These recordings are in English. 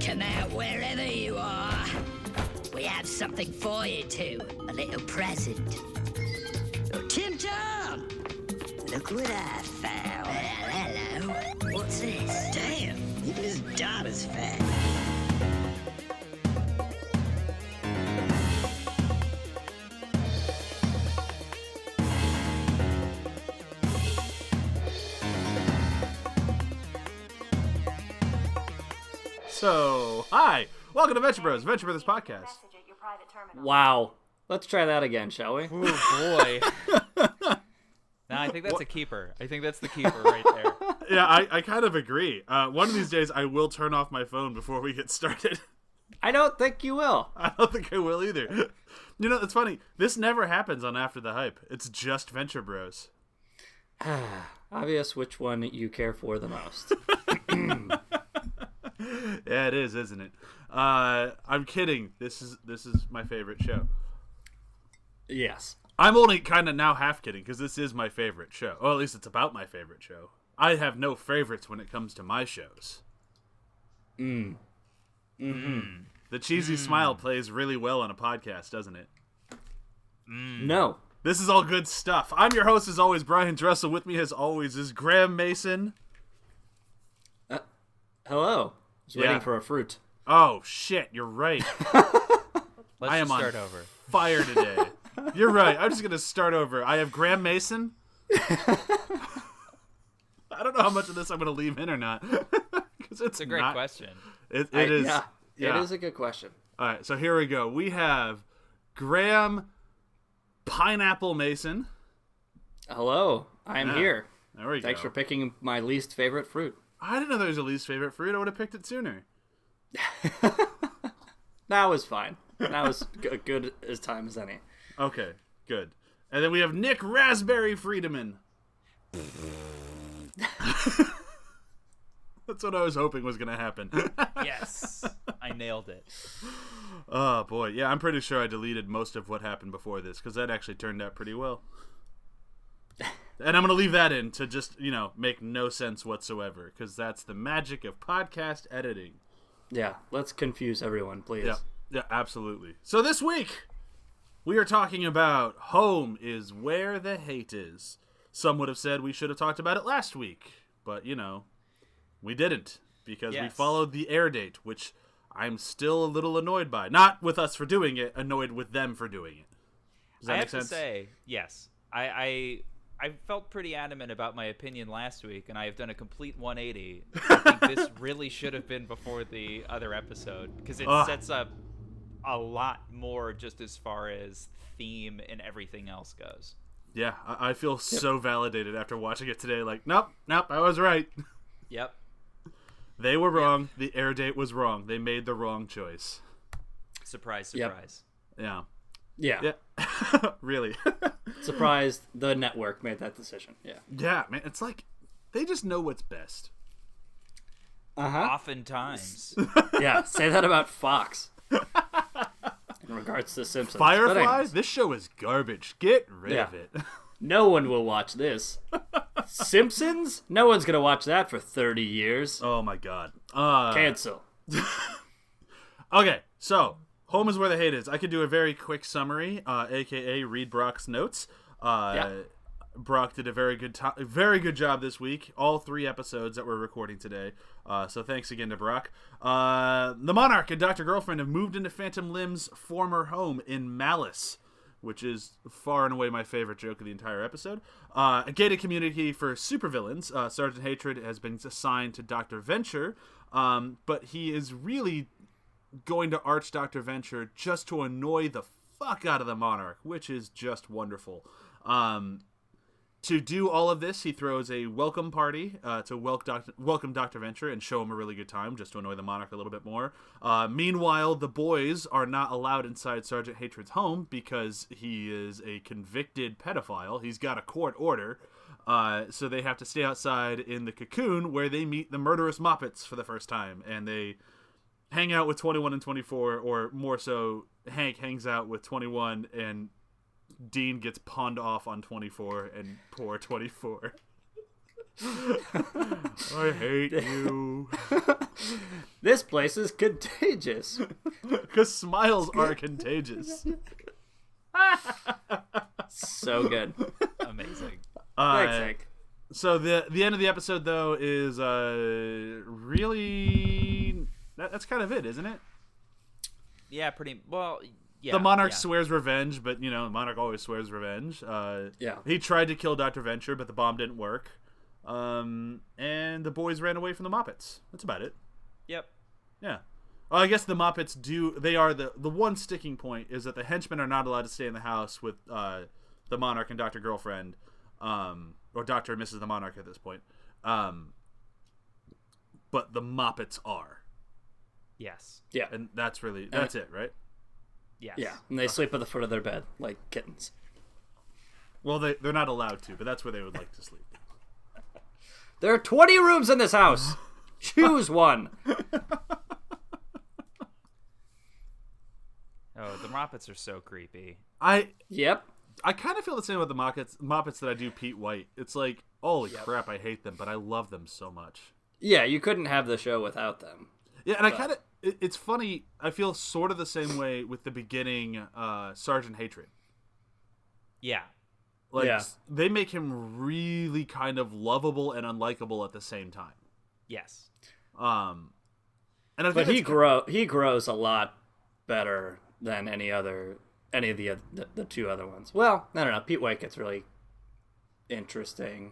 Come out wherever you are. We have something for you too. A little present. Oh, Tim Tom! Look what I found. Well, hello. What's this? Damn, it is Donna's fat. So, hi! Welcome to Venture Bros, Venture Brothers Podcast. Wow. Let's try that again, shall we? Oh, boy. Nah, I think that's a keeper. I think that's the keeper right there. Yeah, I kind of agree. One of these days, I will turn off my phone before we get started. I don't think you will. I don't think I will either. You know, it's funny. This never happens on After the Hype. It's just Venture Bros. Obvious which one you care for the most. Yeah, it is, isn't it? I'm kidding. This is my favorite show. Yes. I'm only kind of now half kidding because this is my favorite show. Or at least it's about my favorite show. I have no favorites when it comes to my shows. The cheesy smile plays really well on a podcast, doesn't it? No. This is all good stuff. I'm your host, as always, Bryan Dressel. With me, as always, is Graham Mason. Hello. I was waiting for a fruit. Oh, shit, you're right. Let's I am start on over. fire today. You're right. I'm just going to start over. I have Graham Mason. I don't know how much of this I'm going to leave in or not. It's a great question. It is. Yeah, it is a good question. All right, so here we go. We have Graham Pineapple Mason. Hello. I'm here. There we go. Thanks for picking my least favorite fruit. I didn't know there was a least favorite fruit. I would have picked it sooner. That was fine. That was good as time as any. Okay, good. And then we have Nick Raspberry Friedemann. That's what I was hoping was going to happen. Yes, I nailed it. Oh, boy. Yeah, I'm pretty sure I deleted most of what happened before this, because that actually turned out pretty well. And I'm going to leave that in to just, make no sense whatsoever, because that's the magic of podcast editing. Yeah, let's confuse everyone, please. Yeah, absolutely. So this week, we are talking about Home is Where the Hate Is. Some would have said we should have talked about it last week, but, we didn't, because we followed the air date, which I'm still a little annoyed by. Not with us for doing it, annoyed with them for doing it. Does that make sense? I have to say, yes. I felt pretty adamant about my opinion last week, and I have done a complete 180. I think this really should have been before the other episode, because it sets up a lot more just as far as theme and everything else goes. Yeah, I feel so validated after watching it today. Like, nope, I was right. Yep. They were wrong. The air date was wrong. They made the wrong choice. Surprise. Yeah. Yeah. Really. Surprised the network made that decision. Yeah. Yeah, man. It's like they just know what's best. Oftentimes. Yeah, say that about Fox. In regards to Simpsons. Firefly? This show is garbage. Get rid of it. No one will watch this. Simpsons? No one's going to watch that for 30 years. Oh, my God. Cancel. Okay, so Home is Where the Hate Is. I could do a very quick summary, a.k.a. read Brock's notes. Brok did a very good job this week. All 3 episodes that we're recording today. So thanks again to Brok. The Monarch and Dr. Girlfriend have moved into Phantom Lim's former home in Malice, which is far and away my favorite joke of the entire episode. A gated community for supervillains. Sergeant Hatred has been assigned to Dr. Venture, but he is really going to arch Dr. Venture just to annoy the fuck out of the Monarch, which is just wonderful. To do all of this, he throws a welcome party to welcome Dr. Venture and show him a really good time, just to annoy the Monarch a little bit more. Meanwhile, the boys are not allowed inside Sergeant Hatred's home because he is a convicted pedophile. He's got a court order, so they have to stay outside in the cocoon where they meet the murderous Moppets for the first time, and they hang out with 21 and 24, or more so, Hank hangs out with 21 and Dean gets pawned off on 24 and poor 24. I hate you. This place is contagious. Because smiles are contagious. So good. Amazing. Thanks, Hank. So the end of the episode, though, is really... That's kind of it, isn't it? Yeah, pretty... Well, yeah. The Monarch yeah. swears revenge, but, you know, Monarch always swears revenge. Yeah. He tried to kill Dr. Venture, but the bomb didn't work. And the boys ran away from the Moppets. That's about it. Yep. Yeah. Well, I guess the Moppets do... They are the one sticking point is that the henchmen are not allowed to stay in the house with the Monarch and Dr. Girlfriend. Or Dr. and Mrs. the Monarch at this point. But the Moppets are. Yes. Yeah. And that's really... That's it, right? Yes. Yeah. And they sleep at the foot of their bed like kittens. Well, they're not allowed to, but that's where they would like to sleep. There are 20 rooms in this house. Choose one. Oh, the Moppets are so creepy. Yep. I kind of feel the same with the Moppets that I do Pete White. It's like, holy crap, I hate them, but I love them so much. Yeah, you couldn't have the show without them. Yeah, and I kind of... It's funny, I feel sort of the same way with the beginning Sergeant Hatred. Yeah. Like, Yeah. they make him really kind of lovable and unlikable at the same time. Yes. And I But think he grows a lot better than any of the two other ones. Well, I don't know. Pete White gets really interesting.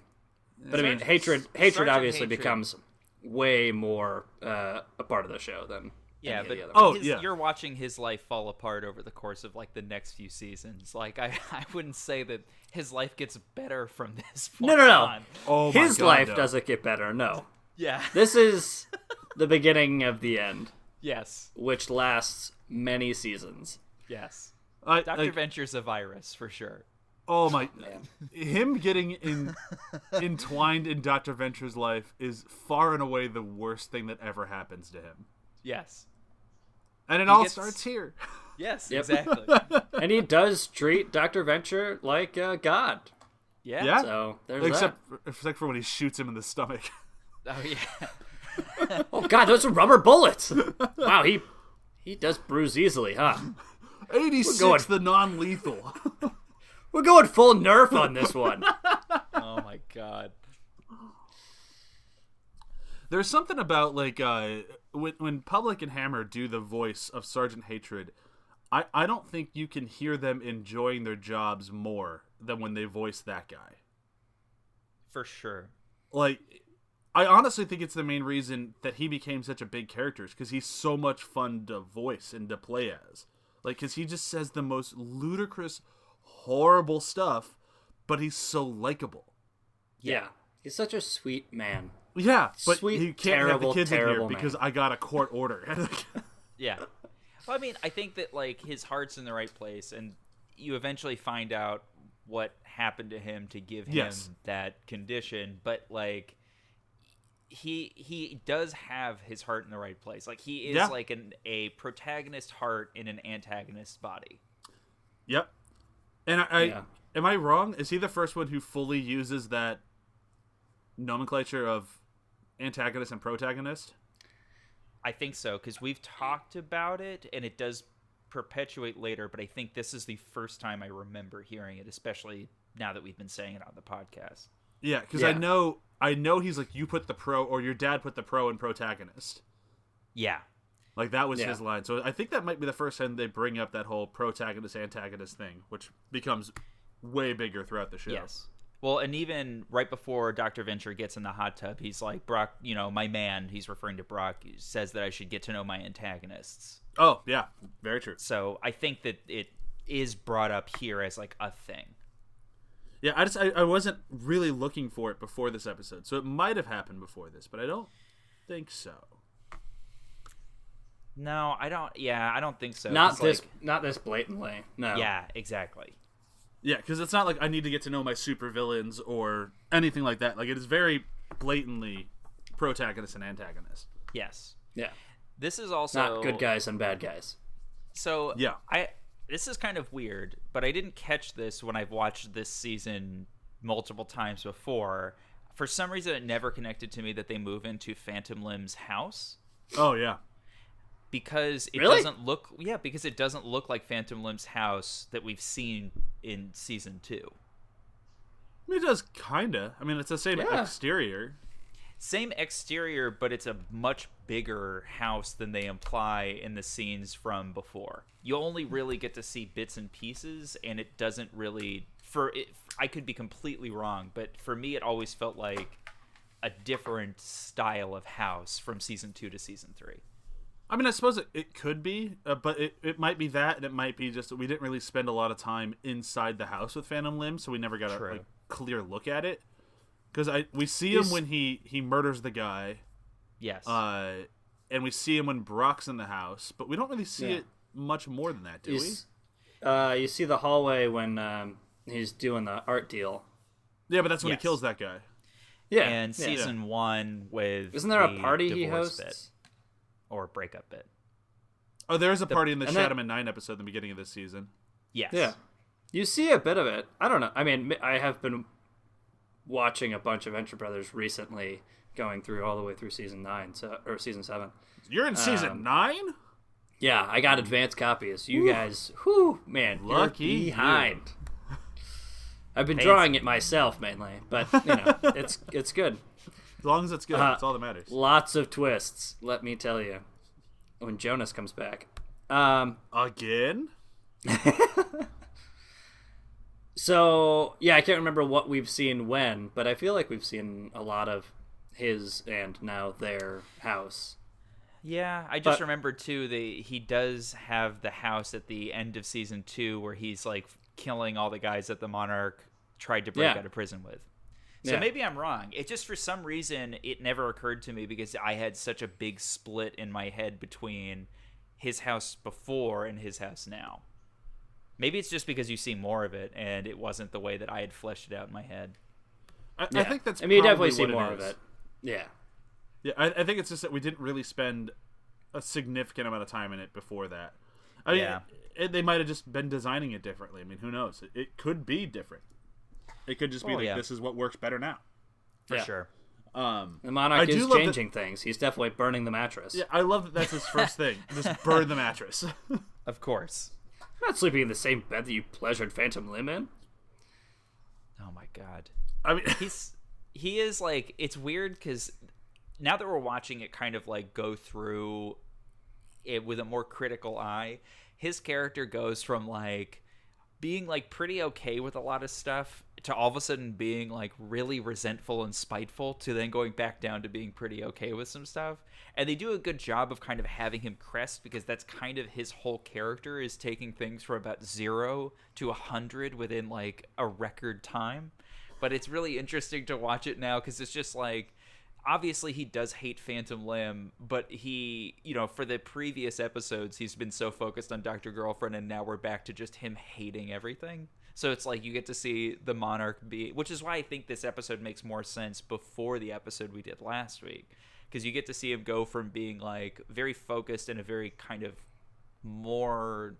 But I mean, Hatred Sergeant obviously Hatred. becomes way more a part of the show than Yeah, any but of the other ones. you're watching his life fall apart over the course of like the next few seasons. Like I wouldn't say that his life gets better from this point No. on. Oh my His God, life no. doesn't get better. No, Yeah. this is the beginning of the end, Yes. which lasts many seasons. Yes. Dr. Dr. Venture's a virus for sure. Oh my... Him getting entwined in Dr. Venture's life is far and away the worst thing that ever happens to him. Yes. And it He all gets- starts here. Yes, Yep. exactly. And he does treat Dr. Venture like God. Yeah. Yeah? So there's Except for when he shoots him in the stomach. Oh yeah. that. Oh God, those are rubber bullets. Wow, he does bruise easily, huh? 86, going- the non-lethal. We're going full Nerf on this one. Oh my god. There's something about, like, when Public and Hammer do the voice of Sergeant Hatred, I don't think you can hear them enjoying their jobs more than when they voice that guy. For sure. Like, I honestly think it's the main reason that he became such a big character, because he's so much fun to voice and to play as. Like, because he just says the most ludicrous, horrible stuff, but he's so likable. Yeah, he's such a sweet man. Yeah, but Sweet, you can't have the terrible, kids in here terrible because man. I got a court order. Yeah. Well, I mean, I think that like his heart's in the right place, and you eventually find out what happened to him to give him Yes. that condition. But like, he does have his heart in the right place. Like he is Yeah. like a protagonist heart in an antagonist body. Yep. And I Yeah. am I wrong? Is he the first one who fully uses that nomenclature of antagonist and protagonist? I think so, because we've talked about it, and it does perpetuate later, but I think this is the first time I remember hearing it, especially now that we've been saying it on the podcast. Yeah, because Yeah. I know he's like, you put the pro, or your dad put the pro in protagonist. Yeah. Like, that was Yeah. his line. So I think that might be the first time they bring up that whole protagonist-antagonist thing, which becomes way bigger throughout the show. Yes. Well, and even right before Dr. Venture gets in the hot tub, he's like, Brok, my man, he's referring to Brok, says that I should get to know my antagonists. Oh, yeah. Very true. So I think that it is brought up here as like a thing. Yeah, I wasn't really looking for it before this episode, so it might have happened before this, but I don't think so. No, I don't. Yeah, I don't think so. Not 'cause, this, like, not this blatantly. No. yeah, exactly. Yeah, because it's not like I need to get to know my supervillains or anything like that. Like, it is very blatantly protagonist and antagonist. Yes. Yeah. This is also Not good guys and bad guys. So Yeah. This is kind of weird, but I didn't catch this when I've watched this season multiple times before. For some reason, it never connected to me that they move into Phantom Limb's house. Oh yeah. Because it Really? doesn't look like Phantom Limb's house that we've seen in season 2. I mean, it does kinda. I mean, it's the same exterior. Same exterior, but it's a much bigger house than they imply in the scenes from before. You only really get to see bits and pieces, and it doesn't really... I could be completely wrong, but for me, it always felt like a different style of house from season 2 to season 3. I mean, I suppose it could be, but it might be that, and it might be just that we didn't really spend a lot of time inside the house with Phantom Limb, so we never got a clear look at it. Because we see him when he murders the guy. Yes. And we see him when Brok's in the house, but we don't really see it much more than that, do we? You see the hallway when he's doing the art deal. Yeah, but that's when he kills that guy. Yeah. And season 1 with... Isn't there a the party he divorce hosts? bit, or breakup bit. Oh, there is a party in the and Shadowman 9 episode in the beginning of this season. Yes. Yeah. You see a bit of it. I don't know. I mean, I have been watching a bunch of Venture Brothers recently, going through all the way through season 9, or season 7. You're in season 9? Yeah, I got advanced copies. You guys, man, lucky you're behind. I've been Thanks. drawing it myself mainly, but it's good. As long as it's good, that's all that matters. Lots of twists, let me tell you. When Jonas comes back, Again? So yeah, I can't remember what we've seen when, but I feel like we've seen a lot of his and now their house. Yeah, I just remembered too that he does have the house at the end of season 2 where he's like killing all the guys that the Monarch tried to break out of prison with. So maybe I'm wrong. It just, for some reason, it never occurred to me because I had such a big split in my head between his house before and his house now. Maybe it's just because you see more of it and it wasn't the way that I had fleshed it out in my head. I think that's I mean, you definitely probably see what more it of is. it. Yeah. Yeah, I think it's just that we didn't really spend a significant amount of time in it before that. I mean, they might have just been designing it differently. I mean, who knows? It could be different. It could just be this is what works better now. For sure. The Monarch is love changing things. He's definitely burning the mattress. Yeah, I love that that's his first thing. Just burn the mattress. Of course. I'm not sleeping in the same bed that you pleasured Phantom Limb in. Oh my god. I mean, he is like, it's weird because now that we're watching it kind of like go through it with a more critical eye, his character goes from like being like pretty okay with a lot of stuff to all of a sudden being like really resentful and spiteful to then going back down to being pretty okay with some stuff. And they do a good job of kind of having him crest because that's kind of his whole character, is taking things from about 0 to 100 within like a record time. But it's really interesting to watch it now because it's just like, obviously he does hate Phantom Limb, but he, for the previous episodes, he's been so focused on Dr. Girlfriend, and now we're back to just him hating everything. So it's like you get to see the Monarch be, which is why I think this episode makes more sense before the episode we did last week, because you get to see him go from being like very focused and a very kind of more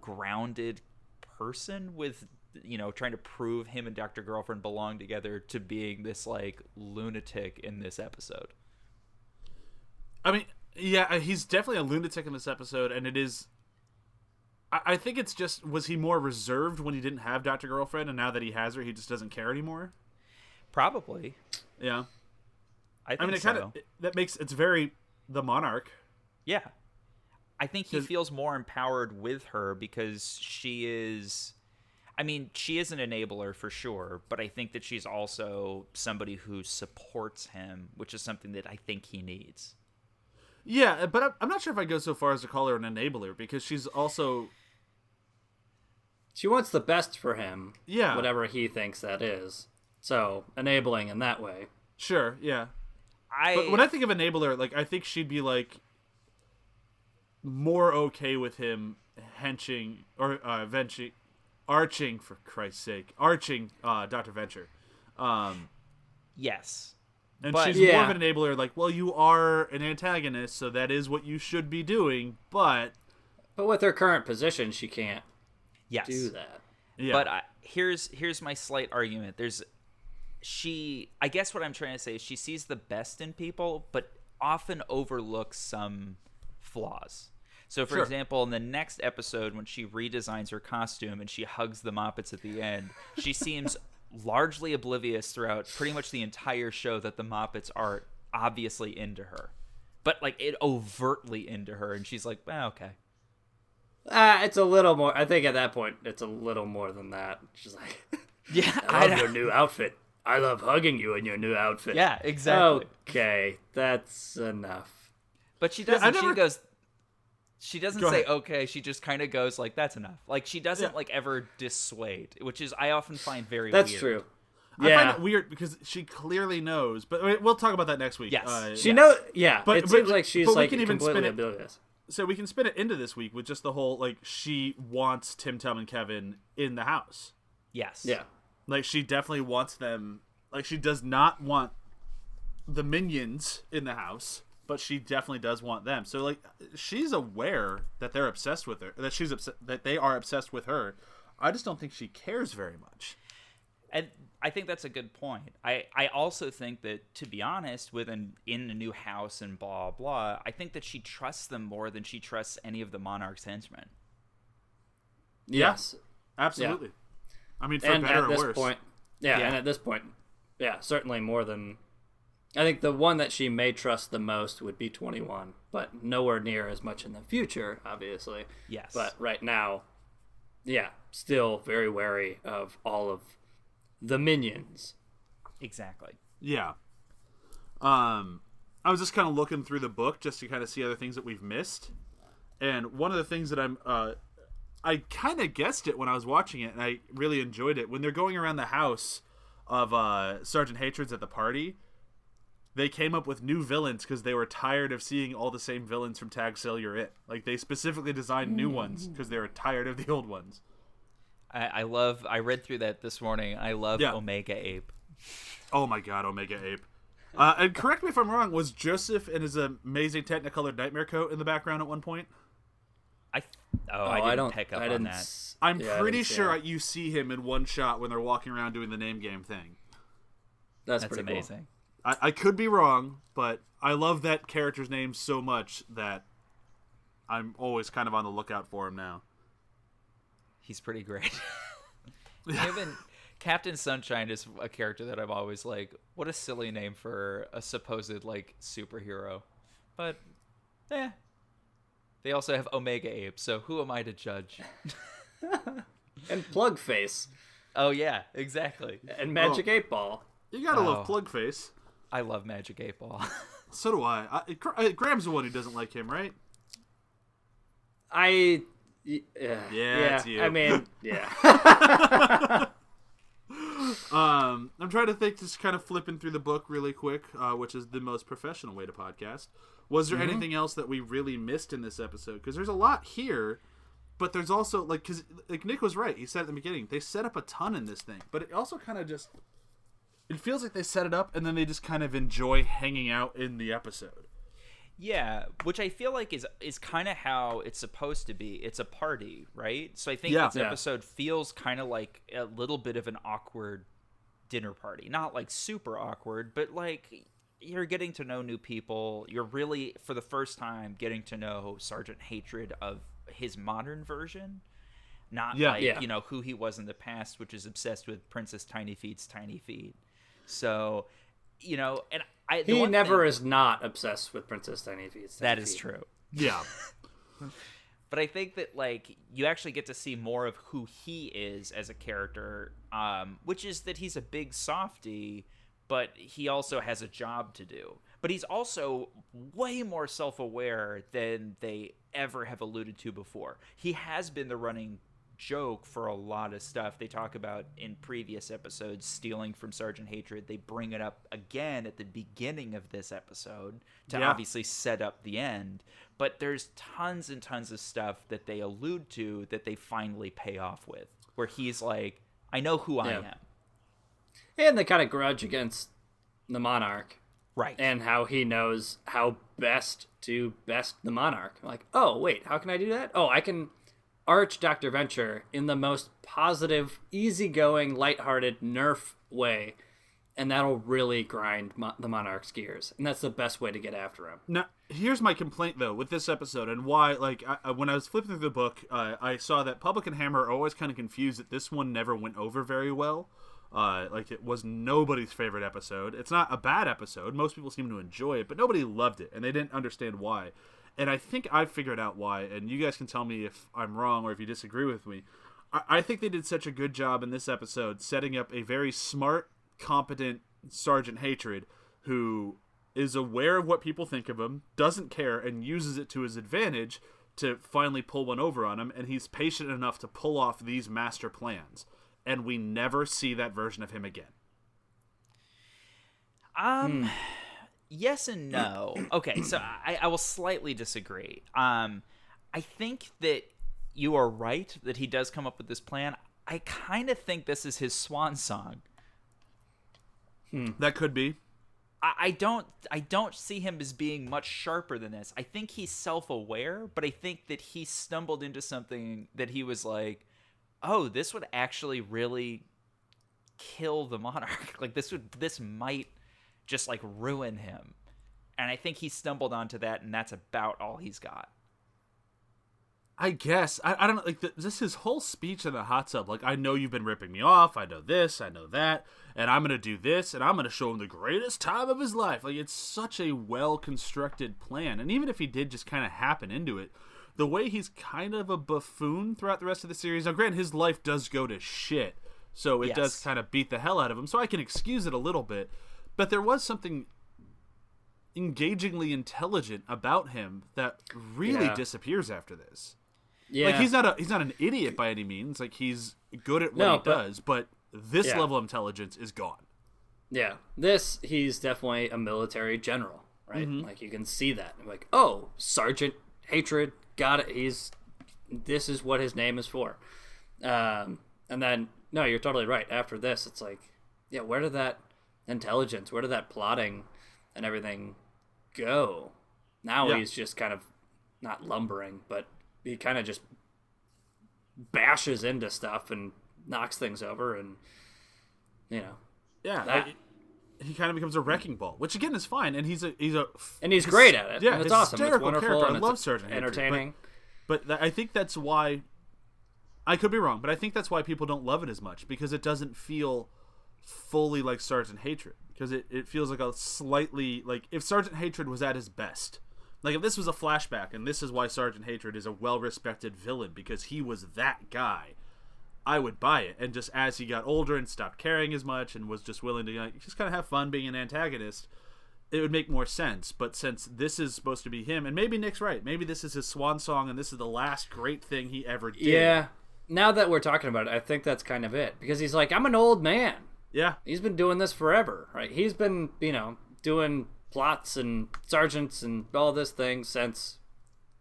grounded person with, trying to prove him and Dr. Girlfriend belong together, to being this like lunatic in this episode. I mean, yeah, he's definitely a lunatic in this episode, and it is. I think it's just, was he more reserved when he didn't have Dr. Girlfriend, and now that he has her, he just doesn't care anymore? Probably. Yeah. I mean, it so. kind of, it's very the Monarch. Yeah. I think he feels more empowered with her because she is an enabler for sure, but I think that she's also somebody who supports him, which is something that I think he needs. Yeah, but I'm not sure if I go so far as to call her an enabler, because she's also... She wants the best for him. Yeah. Whatever he thinks that is. So, enabling in that way. Sure, yeah. But when I think of enabler, like, I think she'd be, like, more okay with him henching, or arching, for Christ's sake, Dr. Venture. Yes. And she's more of an enabler, like, well, you are an antagonist, so that is what you should be doing, but... But with her current position, she can't do that. Yeah. But here's my slight argument. I guess what I'm trying to say is she sees the best in people, but often overlooks some flaws. So, for Sure. example, in the next episode, when she redesigns her costume and she hugs the Moppets at the end, she seems largely oblivious throughout pretty much the entire show that the Moppets are obviously into her. But, like, it overtly into her, and she's like, okay. It's a little more. I think at that point, it's a little more than that. She's like, Yeah, I love your new outfit. I love hugging you in your new outfit. Yeah, exactly. Okay, that's enough. But she doesn't. never- She goes. She doesn't Go say ahead. okay. She just kind of goes like, "That's enough." Like she doesn't like ever dissuade, which is I often find very That's weird. true. I find it weird because she clearly knows, but we'll talk about that next week. Yes. She knows. Yeah, But- it but- seems like she's but we like can even spin completely it- oblivious. So we can spin it into this week with just the whole, like, she wants Tim, Tom, and Kevin in the house. Yes. Yeah. Like, she definitely wants them. Like, she does not want the minions in the house, but she definitely does want them. So, like, she's aware that they're obsessed with her, that they are obsessed with her. I just don't think she cares very much. And I think that's a good point. I also think that, to be honest, in a new house and blah blah, I think that she trusts them more than she trusts any of the Monarch's henchmen. Yes. Absolutely. I mean, for And better at or this worse. point, and at this point, certainly more than. I think the one that she may trust the most would be 21, but nowhere near as much in the future, obviously. Yes. But right now, still very wary of all of the minions. Exactly. Yeah. I was just kind of looking through the book just to kind of see other things that we've missed. And one of the things that I kind of guessed it when I was watching it, and I really enjoyed it. When they're going around the house of Sergeant Hatred's at the party, they came up with new villains because they were tired of seeing all the same villains from Tag Sail You're It. Like, they specifically designed new ones because they were tired of the old ones. I read through that this morning. I love Omega Ape. Oh my god, Omega Ape. And correct me if I'm wrong, was Joseph in his amazing Technicolored Nightmare coat in the background at one point? I didn't pick up on that. I'm pretty sure you see him in one shot when they're walking around doing the name game thing. That's That's pretty amazing. I could be wrong, but I love that character's name so much that I'm always kind of on the lookout for him now. He's pretty great. Even Captain Sunshine is a character that I'm always like, what a silly name for a supposed like superhero. But they also have Omega Ape, so who am I to judge? And Plugface. Oh yeah, exactly. And Magic 8 Ball. You gotta Oh. love Plugface. I love Magic 8 Ball. So do I. Graham's the one who doesn't like him, right? Yeah, it's you. I mean, yeah. I'm trying to think, just kind of flipping through the book really quick, which is the most professional way to podcast. Was there anything else that we really missed in this episode? Because there's a lot here, but there's also, because Nick was right. He said at the beginning, they set up a ton in this thing, but it also kind of just, it feels like they set it up and then they just kind of enjoy hanging out in the episode. Yeah, which I feel like is kind of how it's supposed to be. It's a party, right? So I think this episode feels kind of like a little bit of an awkward dinner party. Not like super awkward, but like you're getting to know new people. You're really, for the first time, getting to know Sergeant Hatred of his modern version. Not who he was in the past, which is obsessed with Princess Tiny Feet's tiny feet. So, and he never is not obsessed with Princess Tiny Feet. That is true. Yeah. But I think that, you actually get to see more of who he is as a character, which is that he's a big softy, but he also has a job to do. But he's also way more self-aware than they ever have alluded to before. He has been the running joke for a lot of stuff. They talk about in previous episodes stealing from Sergeant Hatred. They bring it up again at the beginning of this episode to obviously set up the end. But there's tons and tons of stuff that they allude to that they finally pay off with, where he's like, I know who I am. And the kind of grudge against the Monarch. Right. And how he knows how best to best the Monarch. Like, oh, wait, how can I do that? Oh, I can arch Dr. Venture in the most positive, easygoing, lighthearted, nerf way. and that'll really grind the Monarch's gears, and that's the best way to get after him. Now, here's my complaint, though, with this episode, and why, like, when I was flipping through the book, I saw that Public and Hammer are always kind of confused that this one never went over very well. Like, it was nobody's favorite episode. It's not a bad episode. Most people seem to enjoy it, but nobody loved it, and they didn't understand why. And I think I figured out why, and you guys can tell me if I'm wrong or if you disagree with me. I think they did such a good job in this episode setting up a very smart, competent Sergeant Hatred who is aware of what people think of him, doesn't care, and uses it to his advantage to finally pull one over on him, and he's patient enough to pull off these master plans. And we never see that version of him again. Yes and no. Okay, so I will slightly disagree. I think that you are right that he does come up with this plan. I kind of think this is his swan song. That could be. I don't see him as being much sharper than this. I think he's self-aware, but I think that he stumbled into something that he was like, oh, this would actually really kill the Monarch. Like, this might just, like, ruin him. And I think he stumbled onto that, and that's about all he's got. I guess. I don't know. Like, this his whole speech in the hot tub. Like, I know you've been ripping me off. I know this. I know that. And I'm going to do this. And I'm going to show him the greatest time of his life. Like, it's such a well-constructed plan. And even if he did just kind of happen into it, the way he's kind of a buffoon throughout the rest of the series. Now, granted, his life does go to shit. So it does kind of beat the hell out of him. So I can excuse it a little bit. But there was something engagingly intelligent about him that really disappears after this. Yeah. Like, he's not an idiot by any means. Like, he's good at what he does, but this level of intelligence is gone. Yeah. He's definitely a military general, right? Mm-hmm. Like, you can see that. Like, oh, Sergeant Hatred, got it. This is what his name is for. And then, no, you're totally right. After this, it's like, yeah, where did that intelligence, where did that plotting and everything go? Now he's just kind of not lumbering, but he kind of just bashes into stuff and knocks things over, and he kind of becomes a wrecking ball, which again is fine, and he's great at it. Yeah, and it's awesome. It's wonderful. Character. And I love Sergeant entertaining. But I think that's why I could be wrong, but I think that's why people don't love it as much, because it doesn't feel fully like Sergeant Hatred, because it feels like a slightly like if Sergeant Hatred was at his best. Like, if this was a flashback, and this is why Sergeant Hatred is a well-respected villain, because he was that guy, I would buy it. And just as he got older and stopped caring as much and was just willing to just kind of have fun being an antagonist, it would make more sense. But since this is supposed to be him, and maybe Nick's right, maybe this is his swan song, and this is the last great thing he ever did. Yeah, now that we're talking about it, I think that's kind of it. Because he's like, I'm an old man. Yeah. He's been doing this forever, right? He's been, doing plots and sergeants and all this thing since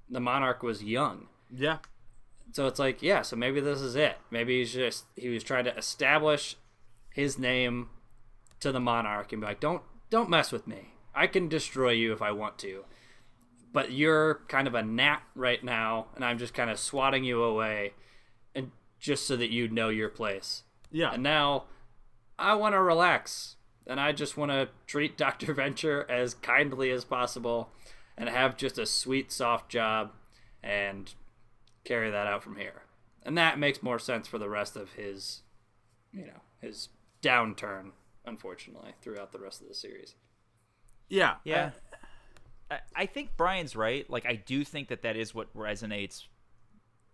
the Monarch was young. Yeah. So it's like, so maybe this is it. Maybe he was trying to establish his name to the Monarch and be like, don't mess with me. I can destroy you if I want to. But you're kind of a gnat right now, and I'm just kind of swatting you away, and just so that you know your place. Yeah. And now I want to relax. And I just want to treat Dr. Venture as kindly as possible and have just a sweet, soft job and carry that out from here. And that makes more sense for the rest of his, his downturn, unfortunately, throughout the rest of the series. Yeah. Yeah. I think Brian's right. Like, I do think that is what resonates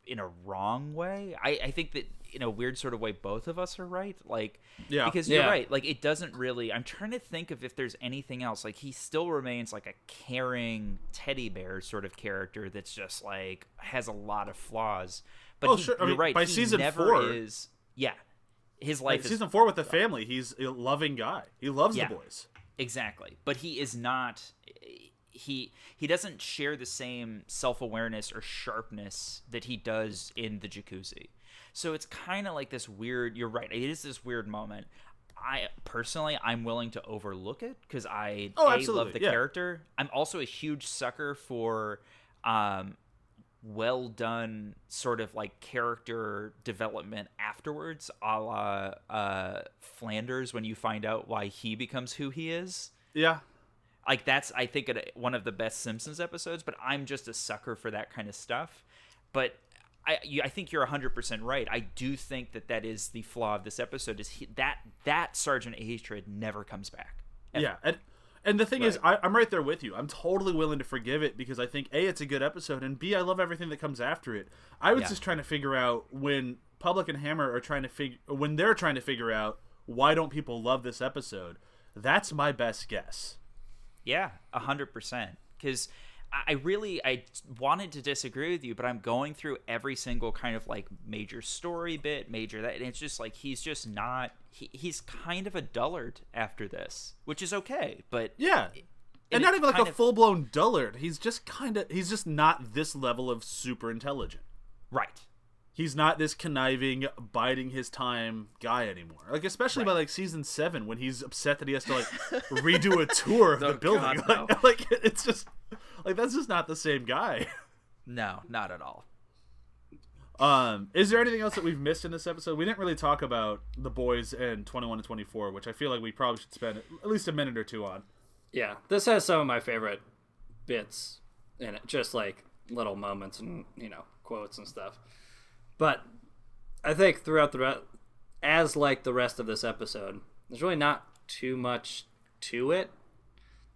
in a wrong way. I think that in a weird sort of way both of us are right, like, because you're right, like, it doesn't really, I'm trying to think of if there's anything else. Like, he still remains like a caring teddy bear sort of character that's just like has a lot of flaws, but you're right, by he season never 4 his life is season 4 with the family, he's a loving guy, he loves the boys, exactly, but he is not, he doesn't share the same self-awareness or sharpness that he does in the jacuzzi. So it's kind of like this weird, you're right, it is this weird moment. I'm willing to overlook it because love the character. I'm also a huge sucker for well done sort of like character development afterwards, a la Flanders, when you find out why he becomes who he is. Yeah. Like, that's, I think, one of the best Simpsons episodes, but I'm just a sucker for that kind of stuff. But I think you're 100% right. I do think that is the flaw of this episode, is that Sergeant Hatred never comes back. Ever. Yeah, and the thing is, I'm right there with you. I'm totally willing to forgive it because I think, A, it's a good episode, and B, I love everything that comes after it. I was just trying to figure out when Public and Hammer are trying to figure out why don't people love this episode. That's my best guess. Yeah, 100%. Because I wanted to disagree with you, but I'm going through every single kind of like major story bit, and it's just like he's just not. He's kind of a dullard after this, which is okay, but yeah, and not even like a full blown dullard. He's just not this level of super intelligent. Right. He's not this conniving, biding his time guy anymore. Like, especially by like season 7, when he's upset that he has to like redo a tour of the building. God, no. Like it's just like, that's just not the same guy. No, not at all. Is there anything else that we've missed in this episode? We didn't really talk about the boys and 21 and 24, which I feel like we probably should spend at least a minute or two on. Yeah, this has some of my favorite bits in it, just like little moments and quotes and stuff. But I think throughout as like the rest of this episode, there's really not too much to it.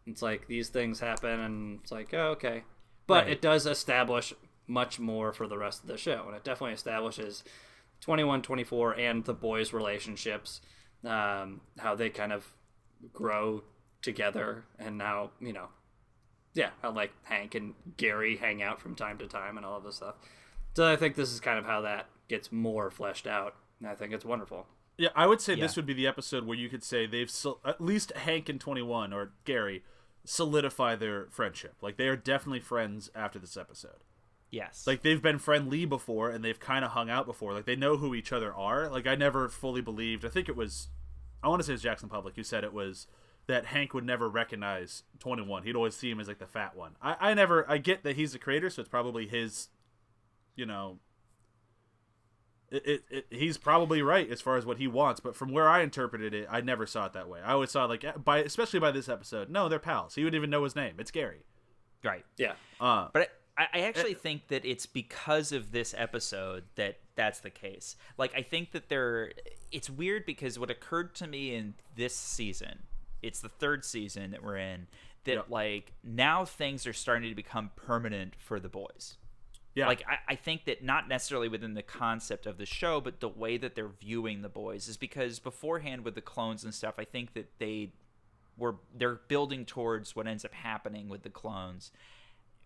It's like these things happen and it's like, oh, okay. But it does establish much more for the rest of the show. And it definitely establishes 21, 24 and the boys' relationships, how they kind of grow together. And now, how like Hank and Gary hang out from time to time and all of this stuff. So I think this is kind of how that gets more fleshed out, and I think it's wonderful. Yeah, I would say this would be the episode where you could say they've at least Hank and 21 or Gary solidify their friendship. Like, they are definitely friends after this episode. Yes. Like, they've been friendly before, and they've kind of hung out before. Like, they know who each other are. Like, I never fully believed. I want to say it was Jackson Public who said it was that Hank would never recognize 21. He'd always see him as like the fat one. I get that he's the creator, so it's probably his. He's probably right as far as what he wants, but from where I interpreted it, I never saw it that way. I always saw it like, especially by this episode, no, they're pals. He wouldn't even know his name. It's Gary. Right. Yeah. But I actually think that it's because of this episode that's the case. Like, I think that it's weird because what occurred to me in this season, it's the 3rd season that we're in, that like now things are starting to become permanent for the boys. Yeah. Like, I think that not necessarily within the concept of the show, but the way that they're viewing the boys is because beforehand with the clones and stuff, I think that they're building towards what ends up happening with the clones.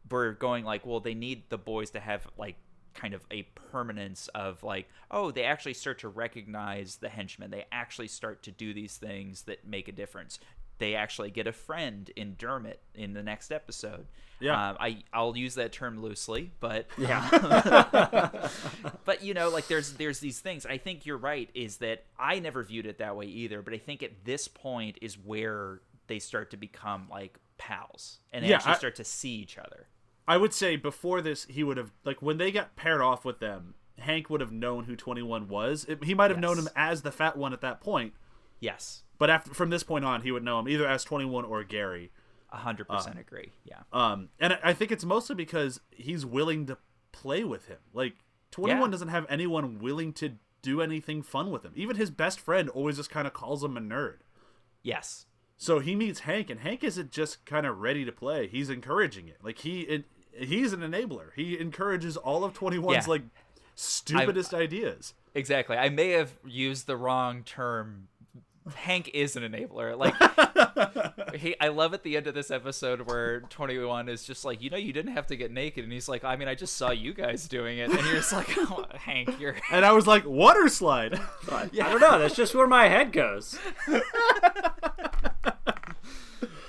We're going like, well, they need the boys to have like kind of a permanence of like, oh, they actually start to recognize the henchmen. They actually start to do these things that make a difference. They actually get a friend in Dermot in the next episode. Yeah, I'll use that term loosely, but but like there's these things. I think you're right. Is that I never viewed it that way either. But I think at this point is where they start to become like pals and they actually start to see each other. I would say before this, he would have like when they got paired off with them, Hank would have known who 21 was. He might have known him as the fat one at that point. Yes. But from this point on, he would know him either as 21 or Gary. 100% agree. Yeah. And I think it's mostly because he's willing to play with him. Like 21 doesn't have anyone willing to do anything fun with him. Even his best friend always just kind of calls him a nerd. Yes. So he meets Hank, and Hank isn't just kind of ready to play. He's encouraging it. Like he's an enabler. He encourages all of 21's like stupidest ideas. Exactly. I may have used the wrong term. Hank is an enabler. Like I love at the end of this episode where 21 is just like, you didn't have to get naked, and he's like, I mean, I just saw you guys doing it, and you're just like, oh, Hank, you're. And I was like, water slide. I don't know. That's just where my head goes.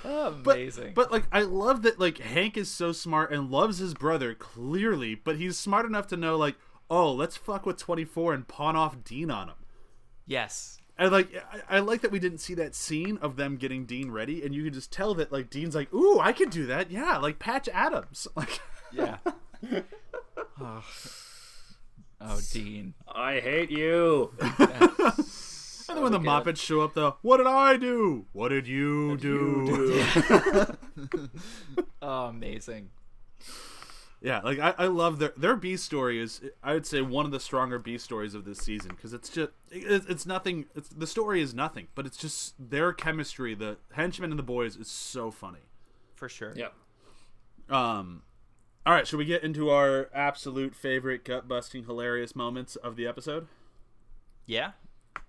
Amazing. But like, I love that like Hank is so smart and loves his brother clearly, but he's smart enough to know like, oh, let's fuck with 24 and pawn off Dean on him. Yes. And like, I like that we didn't see that scene of them getting Dean ready, and you could just tell that like Dean's like, ooh, I could do that. Yeah, like Patch Adams. Like, yeah. Oh, Dean. I hate you. And then when the Moppets show up, though, what did I do? What did you do? Oh, amazing. Yeah, like I love their B story is, I would say, one of the stronger B stories of this season, because it's just it's nothing. The story is nothing, but it's just their chemistry. The henchmen and the boys is so funny. For sure. Yep. All right, should we get into our absolute favorite gut-busting, hilarious moments of the episode? Yeah.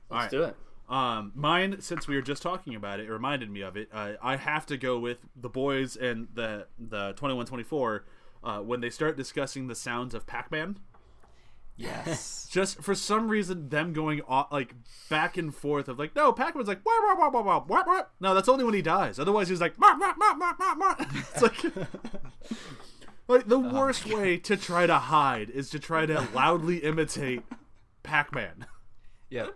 Let's do it. Mine, since we were just talking about it, it reminded me of it. I have to go with the boys and the 2124 when they start discussing the sounds of Pac-Man. Yes. Just for some reason, them going like back and forth of like, no, Pac-Man's like, wah, wah, wah, wah, wah, wah. No, that's only when he dies. Otherwise, he's like, wah, wah, wah, wah, wah, wah. It's like the worst way to try to hide is to try to loudly imitate Pac-Man. Yeah.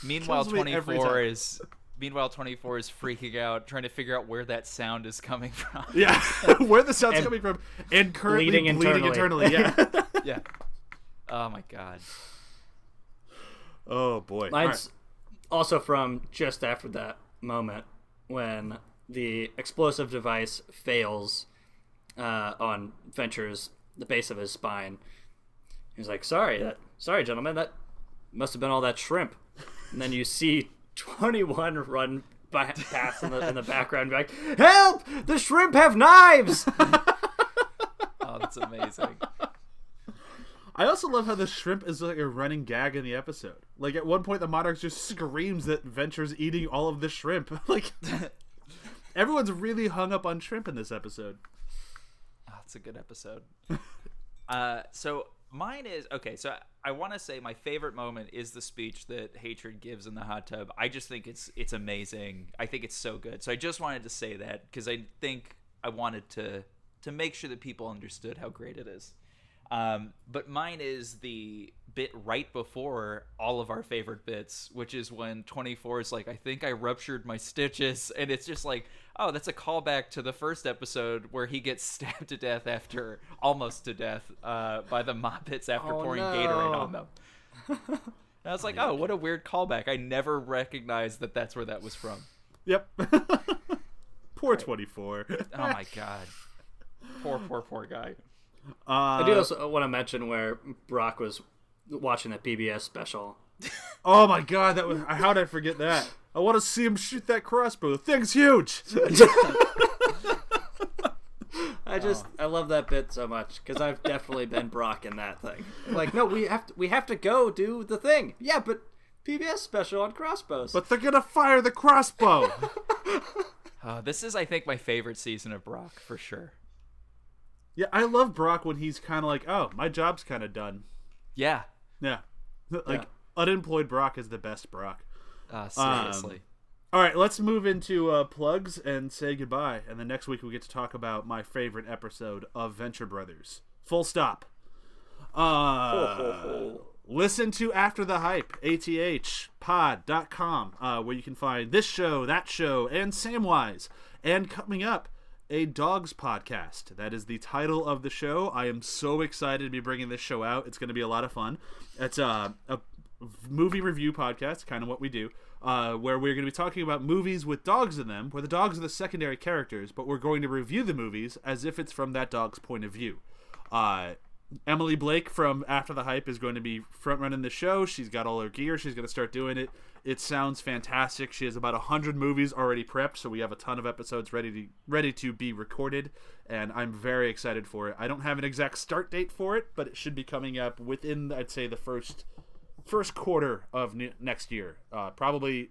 Meanwhile, Kills me every 24 time. is freaking out, trying to figure out where that sound is coming from. Yeah, where the sound's coming from, and currently bleeding internally. Yeah. Yeah. Oh my god. Oh boy. Mine's also from just after that moment when the explosive device fails on Venture's the base of his spine. He's like, sorry, gentlemen, that must have been all that shrimp. And then you see 21 run past in the background, and be like, help! The shrimp have knives! Oh, that's amazing. I also love how the shrimp is like a running gag in the episode. Like at one point, the Monarch just screams that Venture's eating all of the shrimp. Like everyone's really hung up on shrimp in this episode. Oh, it's a good episode. So mine is okay. So I want to say my favorite moment is the speech that Hatred gives in the hot tub. I just think it's amazing. I think it's so good. So I just wanted to say that because I think I wanted to make sure that people understood how great it is. But mine is the bit right before all of our favorite bits, which is when 24 is like, I think I ruptured my stitches. And it's just like, oh, that's a callback to the first episode where he gets stabbed to death almost to death, by the Moppets after pouring Gatorade on them. And I was like, oh, what a weird callback. I never recognized that that's where that was from. Yep. Poor 24. Oh my God. Poor guy. I do also want to mention where Brok was watching that PBS special. Oh my god, how did I forget that? I want to see him shoot that crossbow. The thing's huge. I love that bit so much because I've definitely been Brok in that thing. Like, no, we have to go do the thing. Yeah, but PBS special on crossbows. But they're gonna fire the crossbow. This is, I think, my favorite season of Brok for sure. Yeah, I love Brok when he's kind of like, oh, my job's kind of done. Yeah. Yeah. Like, unemployed Brok is the best Brok. Seriously. All right, let's move into plugs and say goodbye. And then next week we get to talk about my favorite episode of Venture Brothers. Full stop. Listen to After the Hype, athpod.com, where you can find this show, that show, and Samwise. And coming up, a dogs podcast. That is the title of the show. I am so excited to be bringing this show out. It's going to be a lot of fun. It's a movie review podcast, kind of what we do, where we're going to be talking about movies with dogs in them, where the dogs are the secondary characters, but we're going to review the movies as if it's from that dog's point of view. Emily Blake from After the Hype is going to be front running the show. She's got all her gear. She's going to start doing it. It sounds fantastic. She has about 100 movies already prepped, so we have a ton of episodes ready to be recorded, and I'm very excited for it. I don't have an exact start date for it, but it should be coming up within, I'd say, the first quarter of next year. Probably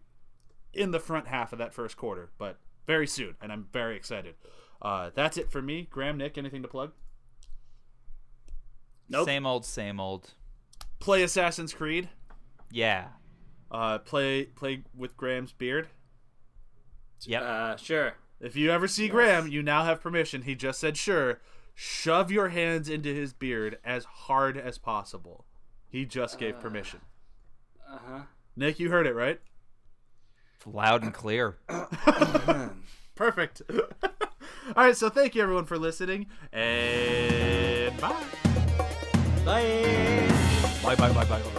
in the front half of that first quarter, but very soon, and I'm very excited. That's it for me. Graham, Nick, anything to plug? Nope. Same old. Play Assassin's Creed. Yeah. Play with Graham's beard. Yep. Sure. If you ever see Graham, you now have permission. He just said sure. Shove your hands into his beard as hard as possible. He just gave permission. Nick, you heard it, right? Loud and clear. Perfect. All right, so thank you everyone for listening, and bye. Bye. Bye.